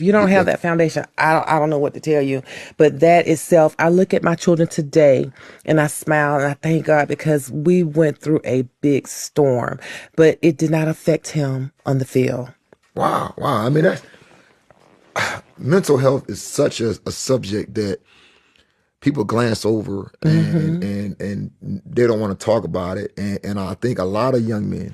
you don't have that foundation, I don't know what to tell you. But that itself, I look at my children today and I smile and I thank God because we went through a big storm, but it did not affect him on the field. Wow. I mean, that's mental health is such a subject that people glance over and they don't want to talk about it. And I think a lot of young men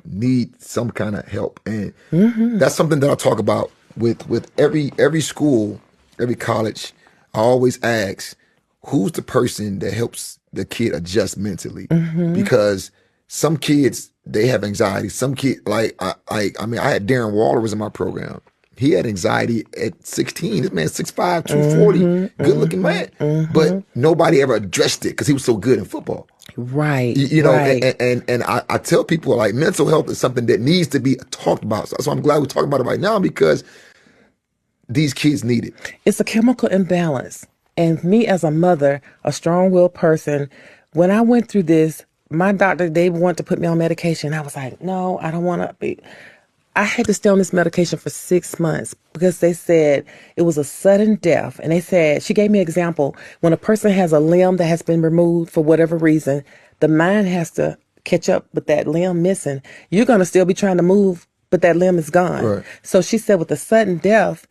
need some kind of help. And that's something that I talk about with every school, every college. I always ask, who's the person that helps the kid adjust mentally? Because some kids, they have anxiety. Some kids, like, I mean, I had Darren Waller was in my program. He had anxiety at 16. This man's 6'5", 240, good-looking man. But nobody ever addressed it because he was so good in football. Right. You know, right. and I tell people, like, mental health is something that needs to be talked about. So I'm glad we're talking about it right now because these kids need it. It's a chemical imbalance. And me as a mother, a strong-willed person, when I went through this, my doctor, they wanted to put me on medication. I was like, no, I don't want to be. I had to stay on this medication for 6 months because they said it was a sudden death. And they said, she gave me an example. When a person has a limb that has been removed for whatever reason, the mind has to catch up with that limb missing. You're going to still be trying to move, but that limb is gone. Right. So she said with a sudden death,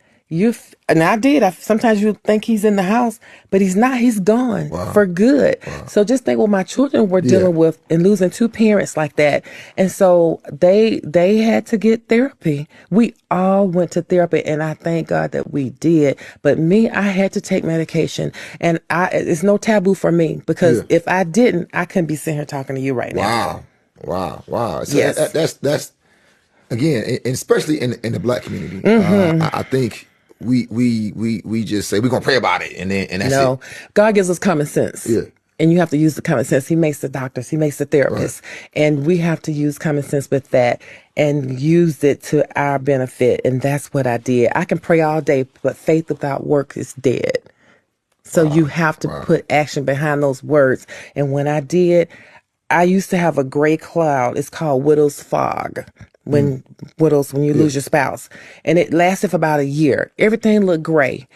and I did. Sometimes you think he's in the house, but he's not. He's gone for good. So just think what my children were dealing with and losing two parents like that. And so they had to get therapy. We all went to therapy, and I thank God that we did. But me, I had to take medication, and it's no taboo for me because if I didn't, I couldn't be sitting here talking to you right now. Wow. So Yes. that's again, and especially in the Black community. I think. We just say we're gonna pray about it and that's No, it. God gives us common sense. Yeah. And you have to use the common sense. He makes the doctors, he makes the therapists. And we have to use common sense with that and use it to our benefit. And that's what I did. I can pray all day, but faith without work is dead. So you have to put action behind those words. And when I did, I used to have a gray cloud. It's called widow's fog. When you lose your spouse. And it lasted for about a year. Everything looked gray.